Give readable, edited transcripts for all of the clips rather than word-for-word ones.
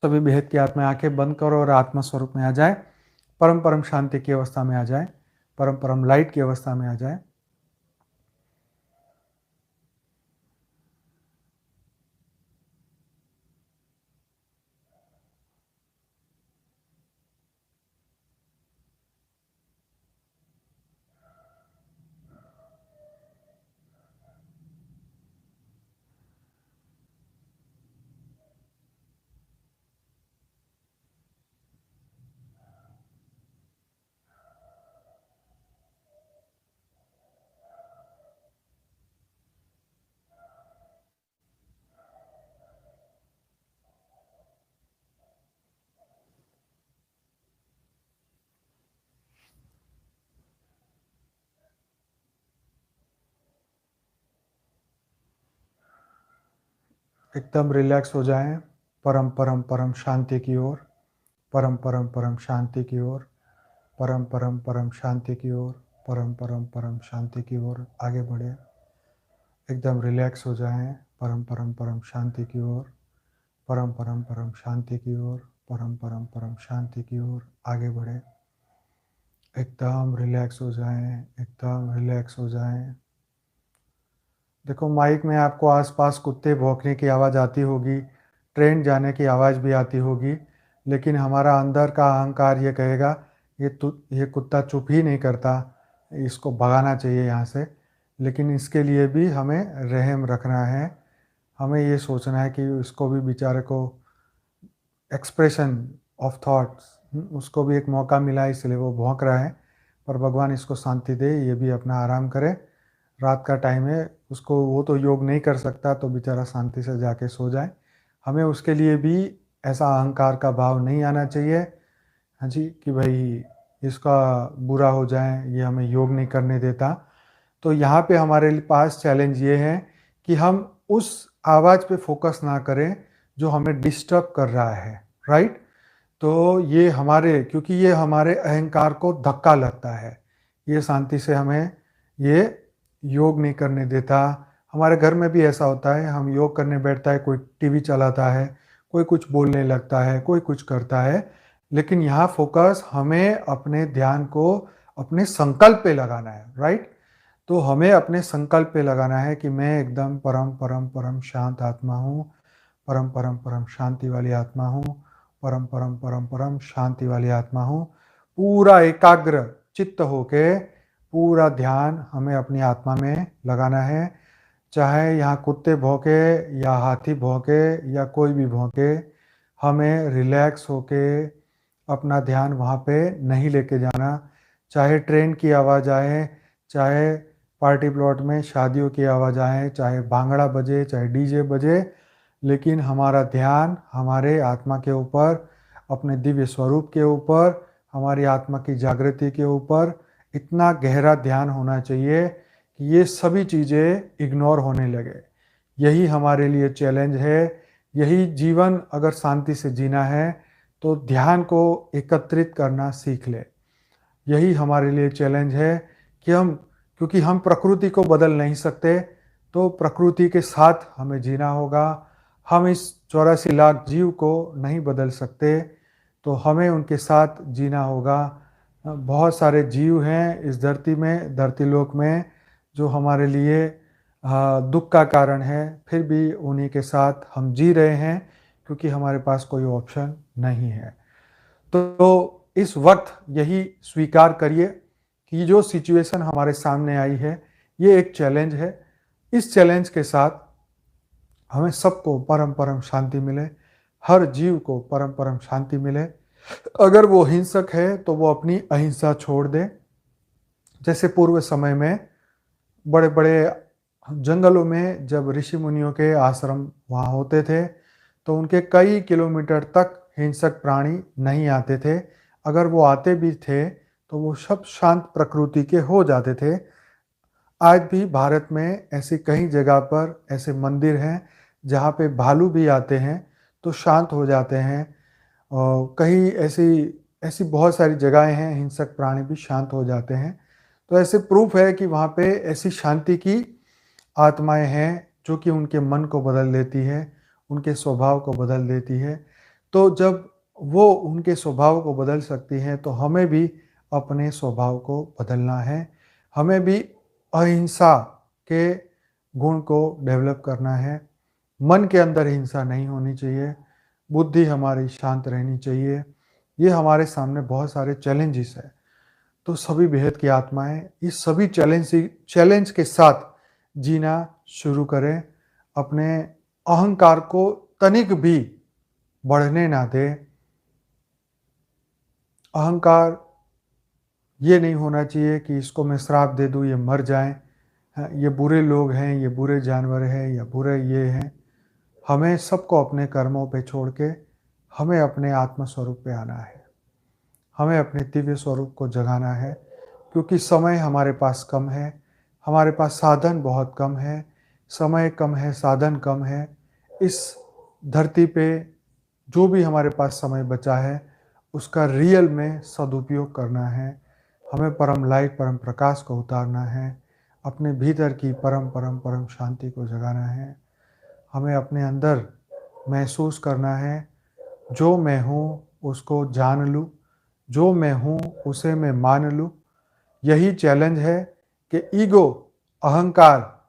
सभी बेहद की आत्मा आंखें बंद करो और आत्मा स्वरूप में आ जाए, परम परम शांति की अवस्था में आ जाए, परम परम लाइट की अवस्था में आ जाए। एकदम रिलैक्स हो जाएं, परम परम परम शांति की ओर, परम परम परम शांति की ओर, परम परम परम शांति की ओर, परम परम परम शांति की ओर आगे बढ़े। एकदम रिलैक्स हो जाएं, परम परम परम शांति की ओर, परम परम परम शांति की ओर, परम परम परम शांति की ओर आगे बढ़े। एकदम रिलैक्स हो जाएं, एकदम रिलैक्स हो जाएं। देखो, माइक में आपको आसपास कुत्ते भौंकने की आवाज़ आती होगी, ट्रेन जाने की आवाज़ भी आती होगी, लेकिन हमारा अंदर का अहंकार ये कहेगा ये कुत्ता चुप ही नहीं करता, इसको भगाना चाहिए यहाँ से। लेकिन इसके लिए भी हमें रहम रखना है, हमें ये सोचना है कि इसको भी बेचारे को एक्सप्रेशन ऑफ थॉट्स, उसको भी एक मौका मिला इसलिए वो भौंक रहा है। पर भगवान इसको शांति दे, ये भी अपना आराम करे। रात का टाइम है, उसको वो तो योग नहीं कर सकता, तो बेचारा शांति से जाके सो जाए। हमें उसके लिए भी ऐसा अहंकार का भाव नहीं आना चाहिए, हाँ जी, कि भाई इसका बुरा हो जाए, ये हमें योग नहीं करने देता। तो यहाँ पे हमारे पास चैलेंज ये है कि हम उस आवाज़ पे फोकस ना करें जो हमें डिस्टर्ब कर रहा है, राइट। तो ये हमारे, क्योंकि ये हमारे अहंकार को धक्का लगता है, ये शांति से हमें ये योग नहीं करने देता। हमारे घर में भी ऐसा होता है, हम योग करने बैठता है, कोई टीवी चलाता है, कोई कुछ बोलने लगता है, कोई कुछ करता है, लेकिन यहाँ फोकस हमें अपने ध्यान को अपने संकल्प पे लगाना है, राइट। तो हमें अपने संकल्प पे लगाना है कि मैं एकदम परम परम परम शांत आत्मा हूँ, परम परम परम शांति वाली आत्मा हूँ, परम परम परम परम शांति वाली आत्मा हूँ। पूरा एकाग्र चित्त होके पूरा ध्यान हमें अपनी आत्मा में लगाना है। चाहे यहाँ कुत्ते भौंके या हाथी भौंके या कोई भी भौंके, हमें रिलैक्स होके अपना ध्यान वहाँ पे नहीं लेके जाना। चाहे ट्रेन की आवाज़ आए, चाहे पार्टी प्लॉट में शादियों की आवाज़ आए, चाहे भांगड़ा बजे, चाहे डीजे बजे, लेकिन हमारा ध्यान हमारे आत्मा के ऊपर, अपने दिव्य स्वरूप के ऊपर, हमारी आत्मा की जागृति के ऊपर इतना गहरा ध्यान होना चाहिए कि ये सभी चीज़ें इग्नोर होने लगे। यही हमारे लिए चैलेंज है। यही जीवन अगर शांति से जीना है तो ध्यान को एकत्रित करना सीख ले। यही हमारे लिए चैलेंज है कि क्योंकि हम प्रकृति को बदल नहीं सकते, तो प्रकृति के साथ हमें जीना होगा। हम इस 84 लाख जीव को नहीं बदल सकते, तो हमें उनके साथ जीना होगा। बहुत सारे जीव हैं इस धरती में, धरती लोक में, जो हमारे लिए दुख का कारण है, फिर भी उन्हीं के साथ हम जी रहे हैं, क्योंकि हमारे पास कोई ऑप्शन नहीं है। तो इस वक्त यही स्वीकार करिए कि जो सिचुएशन हमारे सामने आई है ये एक चैलेंज है। इस चैलेंज के साथ हमें सबको परम परम शांति मिले, हर जीव को परम परम शांति मिले। अगर वो हिंसक है तो वो अपनी अहिंसा छोड़ दे। जैसे पूर्व समय में बड़े बड़े जंगलों में जब ऋषि मुनियों के आश्रम वहाँ होते थे, तो उनके कई किलोमीटर तक हिंसक प्राणी नहीं आते थे। अगर वो आते भी थे तो वो सब शांत प्रकृति के हो जाते थे। आज भी भारत में ऐसी कई जगह पर ऐसे मंदिर हैं जहाँ पे भालू भी आते हैं तो शांत हो जाते हैं। और कई ऐसी ऐसी बहुत सारी जगहें हैं, हिंसक प्राणी भी शांत हो जाते हैं। तो ऐसे प्रूफ है कि वहाँ पे ऐसी शांति की आत्माएं हैं जो कि उनके मन को बदल देती है, उनके स्वभाव को बदल देती है। तो जब वो उनके स्वभाव को बदल सकती हैं, तो हमें भी अपने स्वभाव को बदलना है। हमें भी अहिंसा के गुण को डेवलप करना है। मन के अंदर हिंसा नहीं होनी चाहिए, बुद्धि हमारी शांत रहनी चाहिए। ये हमारे सामने बहुत सारे चैलेंजेस हैं। तो सभी बेहद की आत्माएं इस सभी चैलेंज के साथ जीना शुरू करें। अपने अहंकार को तनिक भी बढ़ने ना दें। अहंकार ये नहीं होना चाहिए कि इसको मैं श्राप दे दूँ, ये मर जाएं, ये बुरे लोग हैं, ये बुरे जानवर हैं, या बुरे ये हैं। हमें सबको अपने कर्मों पे छोड़ के हमें अपने आत्म स्वरूप पे आना है। हमें अपने दिव्य स्वरूप को जगाना है, क्योंकि समय हमारे पास कम है, हमारे पास साधन बहुत कम है। समय कम है, साधन कम है। इस धरती पे जो भी हमारे पास समय बचा है, उसका रियल में सदुपयोग करना है। हमें परम लाइट, परम प्रकाश को उतारना है। अपने भीतर की परम परम परम शांति को जगाना है। हमें अपने अंदर महसूस करना है, जो मैं हूँ उसको जान लूँ, जो मैं हूँ उसे मैं मान लूँ। यही चैलेंज है कि ईगो, अहंकार,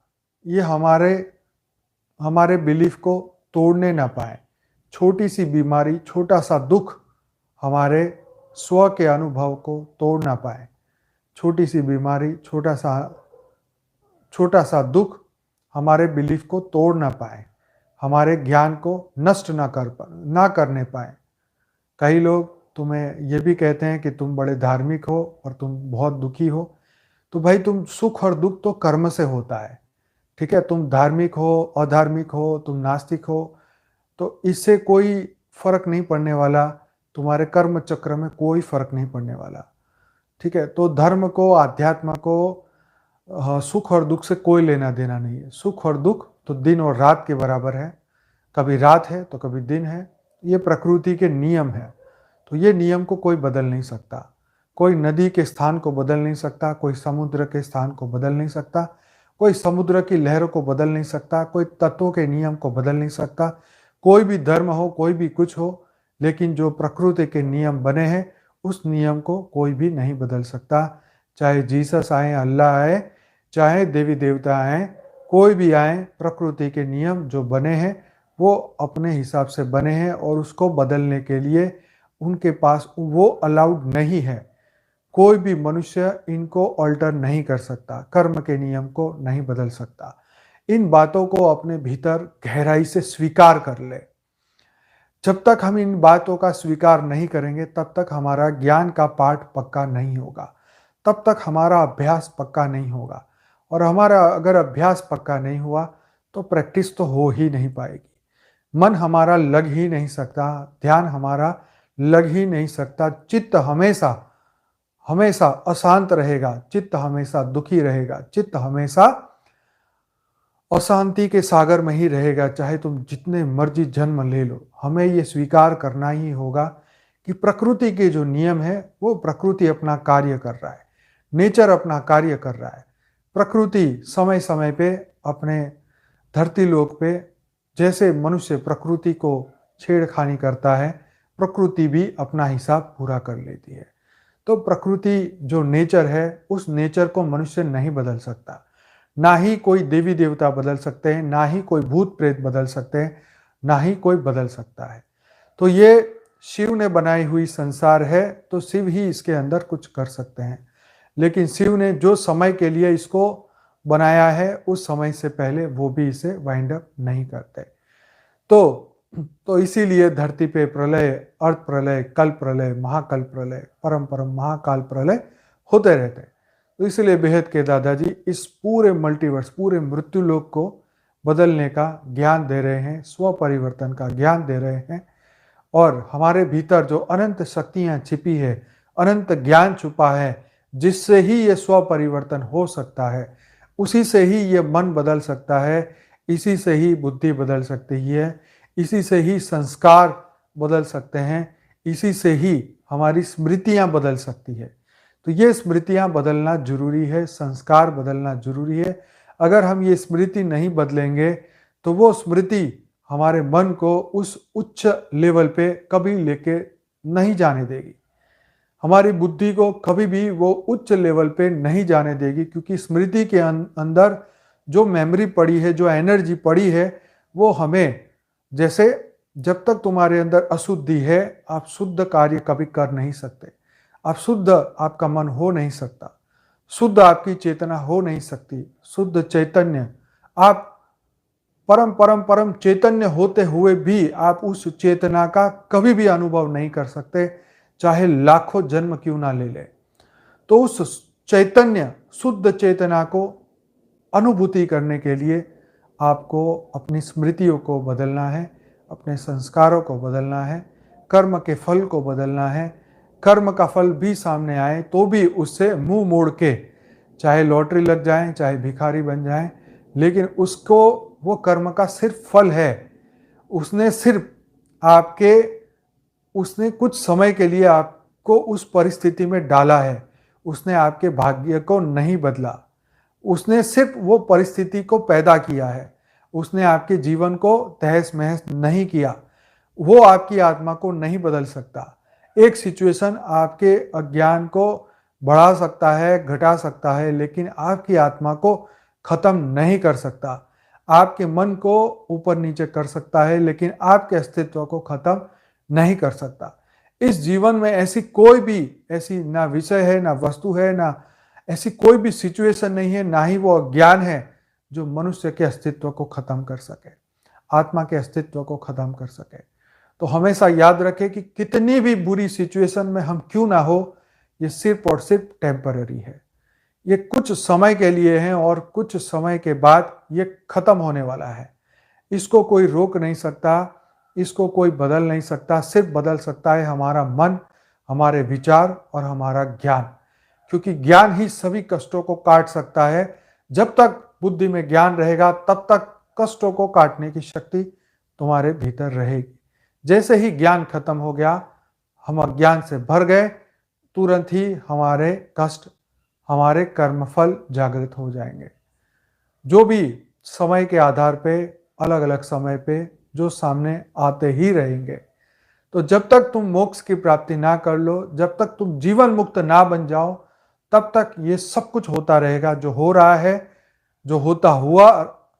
ये हमारे बिलीफ को तोड़ने ना पाए। छोटी सी बीमारी, छोटा सा दुख हमारे स्व के अनुभव को तोड़ ना पाए। छोटी सी बीमारी, छोटा सा दुख हमारे बिलीफ को तोड़ ना पाए, हमारे ज्ञान को नष्ट ना करने पाए। कई लोग तुम्हें ये भी कहते हैं कि तुम बड़े धार्मिक हो और तुम बहुत दुखी हो। तो भाई, तुम सुख और दुख तो कर्म से होता है, ठीक है। तुम धार्मिक हो, अधार्मिक हो, तुम नास्तिक हो, तो इससे कोई फर्क नहीं पड़ने वाला। तुम्हारे कर्म चक्र में कोई फर्क नहीं पड़ने वाला, ठीक है। तो धर्म को, अध्यात्म को सुख और दुख से कोई लेना देना नहीं है। सुख और दुख तो दिन और रात के बराबर है। कभी रात है तो कभी दिन है। ये प्रकृति के नियम है। तो ये नियम को कोई बदल नहीं सकता। कोई नदी के स्थान को बदल नहीं सकता, कोई समुद्र के स्थान को बदल नहीं सकता, कोई समुद्र की लहरों को बदल नहीं सकता, कोई तत्वों के नियम को बदल नहीं सकता। कोई भी धर्म हो, कोई भी कुछ हो, लेकिन जो प्रकृति के नियम बने हैं, उस नियम को कोई भी नहीं बदल सकता। चाहे जीसस आए, अल्लाह आए, चाहे देवी देवता आए, कोई भी आए, प्रकृति के नियम जो बने हैं वो अपने हिसाब से बने हैं, और उसको बदलने के लिए उनके पास वो अलाउड नहीं है। कोई भी मनुष्य इनको ऑल्टर नहीं कर सकता, कर्म के नियम को नहीं बदल सकता। इन बातों को अपने भीतर गहराई से स्वीकार कर ले। जब तक हम इन बातों का स्वीकार नहीं करेंगे, तब तक हमारा ज्ञान का पाठ पक्का नहीं होगा, तब तक हमारा अभ्यास पक्का नहीं होगा। और हमारा अगर अभ्यास पक्का नहीं हुआ तो प्रैक्टिस तो हो ही नहीं पाएगी। मन हमारा लग ही नहीं सकता, ध्यान हमारा लग ही नहीं सकता। चित्त हमेशा हमेशा अशांत रहेगा, चित्त हमेशा दुखी रहेगा, चित्त हमेशा अशांति के सागर में ही रहेगा, चाहे तुम जितने मर्जी जन्म ले लो। हमें ये स्वीकार करना ही होगा कि प्रकृति के जो नियम है, वो प्रकृति अपना कार्य कर रहा है, नेचर अपना कार्य कर रहा है। प्रकृति समय समय पे अपने धरती लोक पे, जैसे मनुष्य प्रकृति को छेड़खानी करता है, प्रकृति भी अपना हिसाब पूरा कर लेती है। तो प्रकृति जो नेचर है, उस नेचर को मनुष्य नहीं बदल सकता। ना ही कोई देवी देवता बदल सकते हैं, ना ही कोई भूत प्रेत बदल सकते हैं, ना ही कोई बदल सकता है। तो ये शिव ने बनाई हुई संसार है, तो शिव ही इसके अंदर कुछ कर सकते हैं। लेकिन शिव ने जो समय के लिए इसको बनाया है, उस समय से पहले वो भी इसे वाइंड अप नहीं करते। तो इसीलिए धरती पे प्रलय, अर्थ प्रलय, कल प्रलय, महाकल प्रलय, परम परम महाकाल प्रलय होते रहते हैं। तो इसलिए बेहद के दादाजी इस पूरे मल्टीवर्स, पूरे मृत्यु लोक को बदलने का ज्ञान दे रहे हैं, स्व परिवर्तन का ज्ञान दे रहे हैं। और हमारे भीतर जो अनंत शक्तियां छिपी है, अनंत ज्ञान छुपा है, जिससे ही ये स्व परिवर्तन हो सकता है, उसी से ही ये मन बदल सकता है, इसी से ही बुद्धि बदल सकती है, इसी से ही संस्कार बदल सकते हैं, इसी से ही हमारी स्मृतियां बदल सकती है। तो ये स्मृतियां बदलना जरूरी है, संस्कार बदलना जरूरी है। अगर हम ये स्मृति नहीं बदलेंगे तो वो स्मृति हमारे मन को उस उच्च लेवल पे कभी लेके नहीं जाने देगी। हमारी बुद्धि को कभी भी वो उच्च लेवल पे नहीं जाने देगी, क्योंकि स्मृति के अंदर जो मेमोरी पड़ी है, जो एनर्जी पड़ी है, वो हमें, जैसे जब तक तुम्हारे अंदर अशुद्धि है, आप शुद्ध कार्य कभी कर नहीं सकते। आप शुद्ध आपका मन हो नहीं सकता, शुद्ध आपकी चेतना हो नहीं सकती। शुद्ध चैतन्य, आप परम परम परम चैतन्य होते हुए भी आप उस चेतना का कभी भी अनुभव नहीं कर सकते, चाहे लाखों जन्म क्यों ना ले ले। तो उस चैतन्य, शुद्ध चेतना को अनुभूति करने के लिए आपको अपनी स्मृतियों को बदलना है, अपने संस्कारों को बदलना है, कर्म के फल को बदलना है। कर्म का फल भी सामने आए तो भी उससे मुंह मोड़ के, चाहे लॉटरी लग जाए, चाहे भिखारी बन जाए, लेकिन उसको, वो कर्म का सिर्फ फल है। उसने सिर्फ आपके, उसने कुछ समय के लिए आपको उस परिस्थिति में डाला है, उसने आपके भाग्य को नहीं बदला। उसने सिर्फ वो परिस्थिति को पैदा किया है, उसने आपके जीवन को तहस महस नहीं किया। वो आपकी आत्मा को नहीं बदल सकता। एक सिचुएशन आपके अज्ञान को बढ़ा सकता है, घटा सकता है, लेकिन आपकी आत्मा को खत्म नहीं कर सकता। आपके मन को ऊपर नीचे कर सकता है, लेकिन आपके अस्तित्व को खत्म नहीं कर सकता। इस जीवन में ऐसी कोई भी, ऐसी ना विषय है, ना वस्तु है, ना ऐसी कोई भी सिचुएशन नहीं है, ना ही वो अज्ञान है जो मनुष्य के अस्तित्व को खत्म कर सके, आत्मा के अस्तित्व को खत्म कर सके। तो हमेशा याद रखें कि कितनी भी बुरी सिचुएशन में हम क्यों ना हो, ये सिर्फ और सिर्फ टेम्पररी है। ये कुछ समय के लिए है और कुछ समय के बाद ये खत्म होने वाला है। इसको कोई रोक नहीं सकता, इसको कोई बदल नहीं सकता। सिर्फ बदल सकता है हमारा मन, हमारे विचार और हमारा ज्ञान, क्योंकि ज्ञान ही सभी कष्टों को काट सकता है। जब तक बुद्धि में ज्ञान रहेगा तब तक कष्टों को काटने की शक्ति तुम्हारे भीतर रहेगी। जैसे ही ज्ञान खत्म हो गया, हम अज्ञान से भर गए, तुरंत ही हमारे कष्ट, हमारे कर्मफल जागृत हो जाएंगे। जो भी समय के आधार पे, अलग अलग समय पे जो सामने आते ही रहेंगे। तो जब तक तुम मोक्ष की प्राप्ति ना कर लो, जब तक तुम जीवन मुक्त ना बन जाओ, तब तक ये सब कुछ होता रहेगा। जो हो रहा है, जो होता हुआ,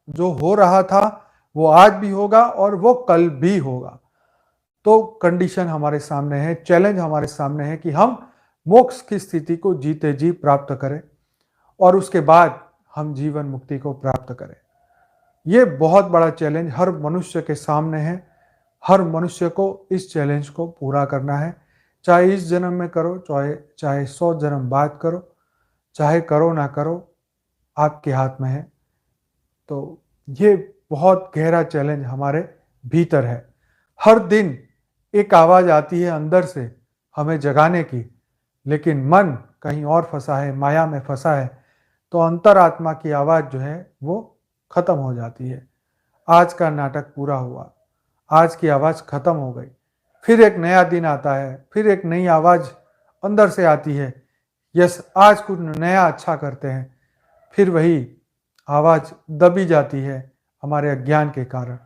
जो हो रहा था, वो आज भी होगा और वो कल भी होगा। तो कंडीशन हमारे सामने है, चैलेंज हमारे सामने है कि हम मोक्ष की स्थिति को जीते जी प्राप्त करें और उसके बाद हम जीवन मुक्ति को प्राप्त करें। ये बहुत बड़ा चैलेंज हर मनुष्य के सामने है। हर मनुष्य को इस चैलेंज को पूरा करना है, चाहे इस जन्म में करो, चाहे 100 जन्म बाद करो, चाहे करो ना करो, आपके हाथ में है। तो ये बहुत गहरा चैलेंज हमारे भीतर है। हर दिन एक आवाज़ आती है अंदर से हमें जगाने की, लेकिन मन कहीं और फंसा है, माया में फंसा है, तो अंतरात्मा की आवाज़ जो है वो खत्म हो जाती है। आज का नाटक पूरा हुआ, आज की आवाज़ खत्म हो गई। फिर एक नया दिन आता है, फिर एक नई आवाज़ अंदर से आती है, यस आज कुछ नया अच्छा करते हैं। फिर वही आवाज़ दबी जाती है हमारे अज्ञान के कारण।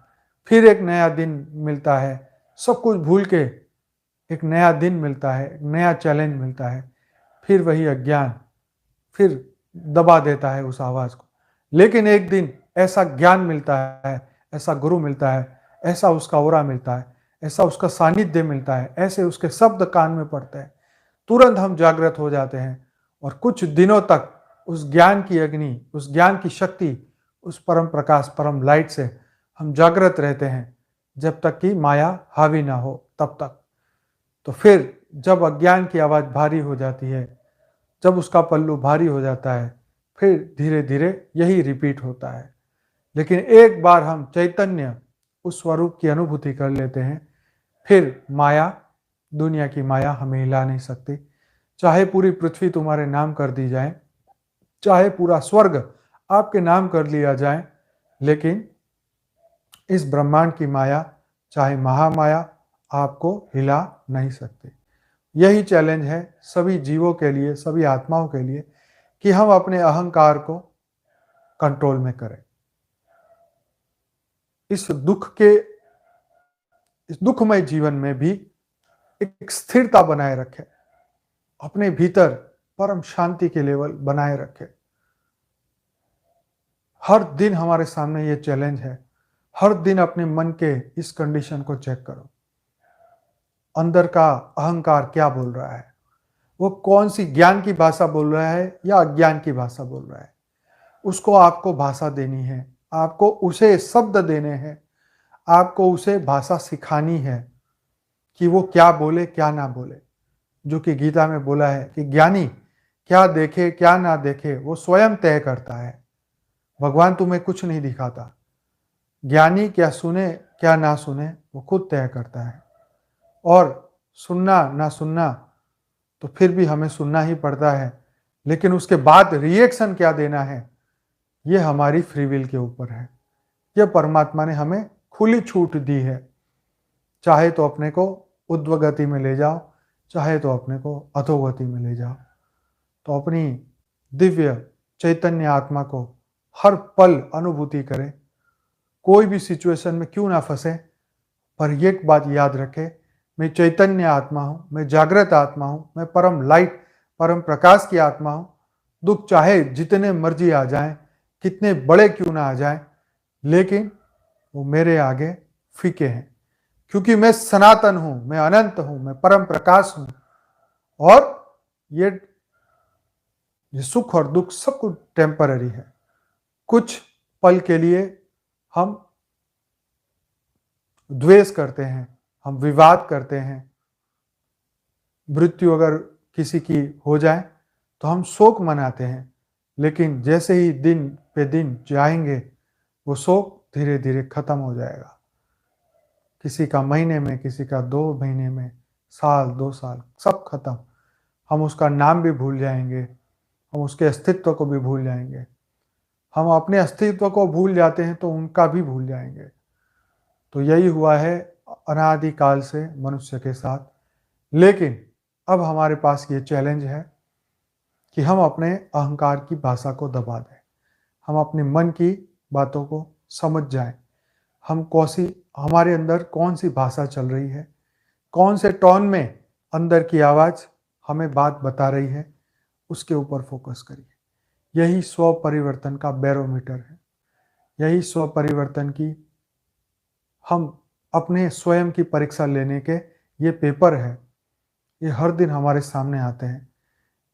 फिर एक नया दिन मिलता है, सब कुछ भूल के एक नया दिन मिलता है, एक नया चैलेंज मिलता है। फिर वही अज्ञान फिर दबा देता है उस आवाज़ को। लेकिन एक दिन ऐसा ज्ञान मिलता है, ऐसा गुरु मिलता है, ऐसा उसका ओरा मिलता है, ऐसा उसका सानिध्य मिलता है, ऐसे उसके शब्द कान में पड़ते हैं, तुरंत हम जागृत हो जाते हैं और कुछ दिनों तक उस ज्ञान की अग्नि, उस ज्ञान की शक्ति, उस परम प्रकाश, परम लाइट से हम जागृत रहते हैं, जब तक कि माया हावी ना हो तब तक। तो फिर जब अज्ञान की आवाज़ भारी हो जाती है, जब उसका पल्लू भारी हो जाता है, फिर धीरे धीरे यही रिपीट होता है। लेकिन एक बार हम चैतन्य उस स्वरूप की अनुभूति कर लेते हैं, फिर माया, दुनिया की माया हमें हिला नहीं सकती। चाहे पूरी पृथ्वी तुम्हारे नाम कर दी जाए, चाहे पूरा स्वर्ग आपके नाम कर लिया जाए, लेकिन इस ब्रह्मांड की माया, चाहे महामाया, आपको हिला नहीं सकती। यही चैलेंज है सभी जीवों के लिए, सभी आत्माओं के लिए, कि हम अपने अहंकार को कंट्रोल में करें। इस दुख के इस दुखमय जीवन में भी एक स्थिरता बनाए रखे, अपने भीतर परम शांति के लेवल बनाए रखे। हर दिन हमारे सामने ये चैलेंज है, हर दिन अपने मन के इस कंडीशन को चेक करो। अंदर का अहंकार क्या बोल रहा है, वो कौन सी ज्ञान की भाषा बोल रहा है या अज्ञान की भाषा बोल रहा है। उसको आपको भाषा देनी है, आपको उसे शब्द देने हैं, आपको उसे भाषा सिखानी है कि वो क्या बोले क्या ना बोले। जो कि गीता में बोला है कि ज्ञानी क्या देखे क्या ना देखे वो स्वयं तय करता है। भगवान तुम्हें कुछ नहीं दिखाता। ज्ञानी क्या सुने क्या ना सुने वो खुद तय करता है। और सुनना ना सुनना तो फिर भी हमें सुनना ही पड़ता है, लेकिन उसके बाद रिएक्शन क्या देना है ये हमारी फ्री विल के ऊपर है। यह परमात्मा ने हमें खुली छूट दी है। चाहे तो अपने को ऊर्ध्वगति में ले जाओ, चाहे तो अपने को अधोगति में ले जाओ। तो अपनी दिव्य चैतन्य आत्मा को हर पल अनुभूति करें। कोई भी सिचुएशन में क्यों ना फंसे, पर एक बात याद रखें, मैं चैतन्य आत्मा हूँ, मैं जागृत आत्मा हूँ, मैं परम लाइट परम प्रकाश की आत्मा हूँ। दुख चाहे जितने मर्जी आ जाएं, कितने बड़े क्यों ना आ जाएं, लेकिन वो मेरे आगे फीके हैं, क्योंकि मैं सनातन हूं, मैं अनंत हूं, मैं परम प्रकाश हूं। और ये सुख और दुख सब कुछ टेम्पररी है। कुछ पल के लिए हम द्वेष करते हैं, हम विवाद करते हैं। मृत्यु अगर किसी की हो जाए तो हम शोक मनाते हैं, लेकिन जैसे ही दिन पे दिन जाएंगे वो शोक धीरे धीरे खत्म हो जाएगा। किसी का महीने में, किसी का 2 महीने में, साल 2 साल सब खत्म। हम उसका नाम भी भूल जाएंगे, हम उसके अस्तित्व को भी भूल जाएंगे। हम अपने अस्तित्व को भूल जाते हैं तो उनका भी भूल जाएंगे। तो यही हुआ है अनादिकाल से मनुष्य के साथ। लेकिन अब हमारे पास ये चैलेंज है कि हम अपने अहंकार की भाषा को दबा दें, हम अपने मन की बातों को समझ जाएं। हम हमारे अंदर कौन सी भाषा चल रही है, कौन से टोन में अंदर की आवाज़ हमें बात बता रही है, उसके ऊपर फोकस करिए। यही स्व परिवर्तन का बैरोमीटर है। यही स्व परिवर्तन की हम अपने स्वयं की परीक्षा लेने के ये पेपर है। ये हर दिन हमारे सामने आते हैं।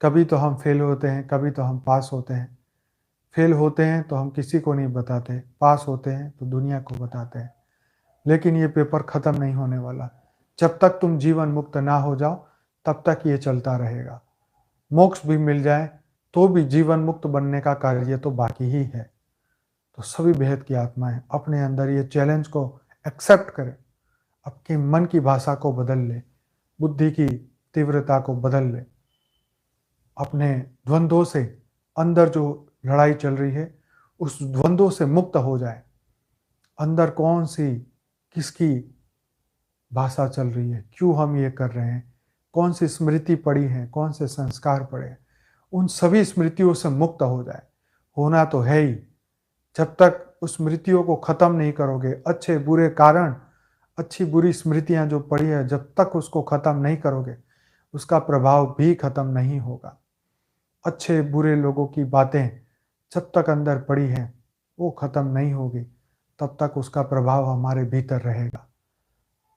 कभी तो हम फेल होते हैं, कभी तो हम पास होते हैं। फेल होते हैं तो हम किसी को नहीं बताते, पास होते हैं तो दुनिया को बताते हैं। लेकिन ये पेपर ख़त्म नहीं होने वाला। जब तक तुम जीवन मुक्त ना हो जाओ तब तक ये चलता रहेगा। मोक्ष भी मिल जाए तो भी जीवन मुक्त बनने का कार्य तो बाकी ही है। तो सभी बेहद की आत्माएं अपने अंदर ये चैलेंज को एक्सेप्ट करें, अपने मन की भाषा को बदल ले, बुद्धि की तीव्रता को बदल ले, अपने द्वंद्वों से अंदर जो लड़ाई चल रही है उस द्वंद्वों से मुक्त हो जाए। अंदर कौन सी किसकी भाषा चल रही है, क्यों हम ये कर रहे हैं, कौन सी स्मृति पड़ी है, कौन से संस्कार पड़े हैं, उन सभी स्मृतियों से मुक्त हो जाए। होना तो है ही। जब तक उस स्मृतियों को ख़त्म नहीं करोगे, अच्छे बुरे कारण, अच्छी बुरी स्मृतियां जो पड़ी है, जब तक उसको ख़त्म नहीं करोगे उसका प्रभाव भी ख़त्म नहीं होगा। अच्छे बुरे लोगों की बातें जब तक अंदर पड़ी हैं वो ख़त्म नहीं होगी, तब तक उसका प्रभाव हमारे भीतर रहेगा।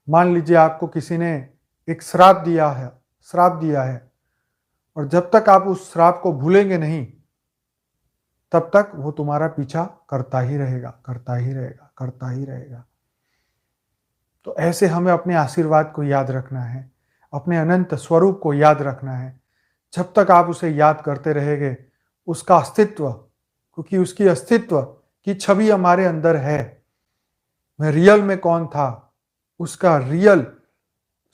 मान लीजिए आपको किसी ने एक श्राप दिया है, और जब तक आप उस श्राप को भूलेंगे नहीं तब तक वो तुम्हारा पीछा करता ही रहेगा, करता ही रहेगा, करता ही रहेगा। तो ऐसे हमें अपने आशीर्वाद को याद रखना है, अपने अनंत स्वरूप को याद रखना है। जब तक आप उसे याद करते रहेंगे उसका अस्तित्व, क्योंकि उसकी अस्तित्व की छवि हमारे अंदर है। मैं रियल में कौन था, उसका रियल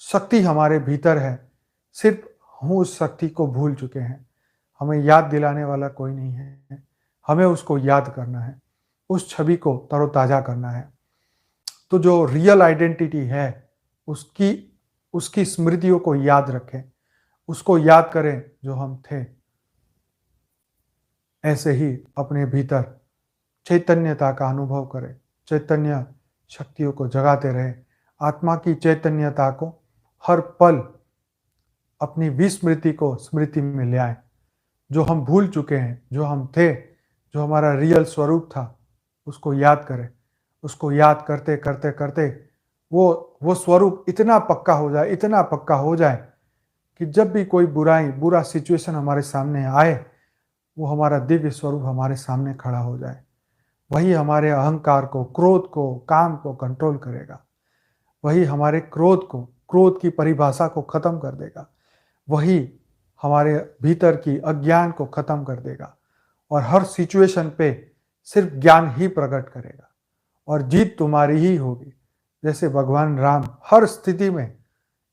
शक्ति हमारे भीतर है। सिर्फ हम उस शक्ति को भूल चुके हैं। हमें याद दिलाने वाला कोई नहीं है। हमें उसको याद करना है, उस छवि को तरोताज़ा करना है। तो जो रियल आइडेंटिटी है उसकी उसकी स्मृतियों को याद रखें, उसको याद करें जो हम थे। ऐसे ही अपने भीतर चैतन्यता का अनुभव करें, चैतन्य शक्तियों को जगाते रहें। आत्मा की चैतन्यता को हर पल अपनी विस्मृति को स्मृति में ले आए। जो हम भूल चुके हैं, जो हम थे, जो हमारा रियल स्वरूप था, उसको याद करें। उसको याद करते करते करते वो स्वरूप इतना पक्का हो जाए, इतना पक्का हो जाए कि जब भी कोई बुरा सिचुएशन हमारे सामने आए, वो हमारा दिव्य स्वरूप हमारे सामने खड़ा हो जाए। वही हमारे अहंकार को, क्रोध को, काम को कंट्रोल करेगा। वही हमारे क्रोध की परिभाषा को खत्म कर देगा। वही हमारे भीतर की अज्ञान को खत्म कर देगा और हर सिचुएशन पे सिर्फ ज्ञान ही प्रकट करेगा और जीत तुम्हारी ही होगी। जैसे भगवान राम हर स्थिति में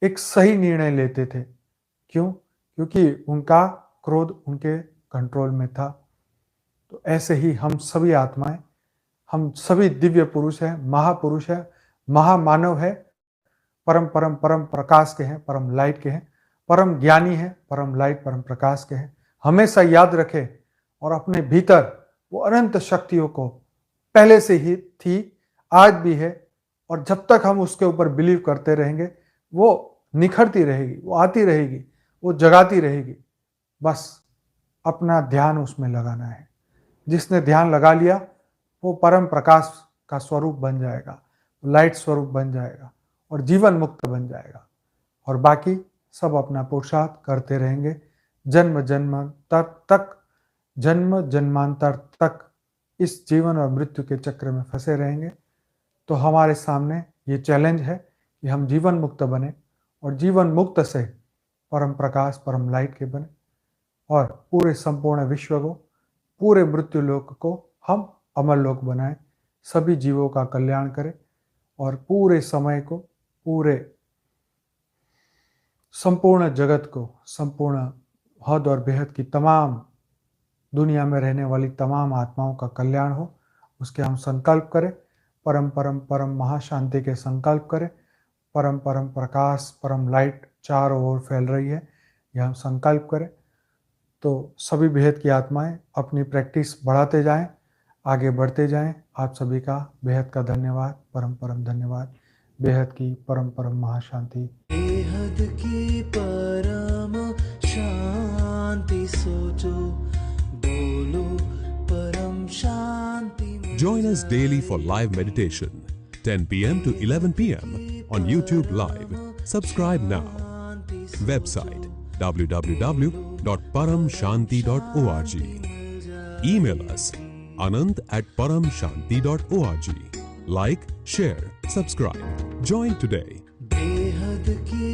एक सही निर्णय लेते थे। क्यों? क्योंकि उनका क्रोध उनके कंट्रोल में था। तो ऐसे ही हम सभी आत्माएं, हम सभी दिव्य पुरुष हैं, महापुरुष हैं, महामानव है, परम परम परम प्रकाश के हैं, परम लाइट के हैं, परम ज्ञानी हैं, परम लाइट परम प्रकाश के हैं। हमेशा याद रखें और अपने भीतर वो अनंत शक्तियों को पहले से ही थी, आज भी है, और जब तक हम उसके ऊपर बिलीव करते रहेंगे वो निखरती रहेगी, वो आती रहेगी, वो जगाती रहेगी। बस अपना ध्यान उसमें लगाना है। जिसने ध्यान लगा लिया वो परम प्रकाश का स्वरूप बन जाएगा, लाइट स्वरूप बन जाएगा और जीवन मुक्त बन जाएगा। और बाकी सब अपना पुरुषार्थ करते रहेंगे, जन्म जन्मांतर तक इस जीवन और मृत्यु के चक्र में फंसे रहेंगे। तो हमारे सामने ये चैलेंज है कि हम जीवन मुक्त बने और जीवन मुक्त से परम प्रकाश, परम लाइट के बने और पूरे संपूर्ण विश्व को, पूरे मृत्यु लोक को हम अमर लोक बनाएं, सभी जीवों का कल्याण करें और पूरे समय को, पूरे संपूर्ण जगत को, संपूर्ण हद और बेहद की तमाम दुनिया में रहने वाली तमाम आत्माओं का कल्याण हो, उसके हम संकल्प करें। परम परम परम महाशांति के संकल्प करें। परम परम प्रकाश, परम लाइट चारों ओर फैल रही है, यह हम संकल्प करें। तो सभी बेहद की आत्माएं अपनी प्रैक्टिस बढ़ाते जाएं, आगे बढ़ते जाएं। आप सभी का बेहद का धन्यवाद, परम परम धन्यवाद। बेहद की परम परम महाशांति। बेहद की परम शांति सोचो, बोलो परम शांति। Join us daily for live meditation, 10 p.m. to 11 p.m. on YouTube Live. Subscribe now. Website www.paramshanti.org. Email us anand@paramshanti.org. Like, share, subscribe. Join today. बेहद की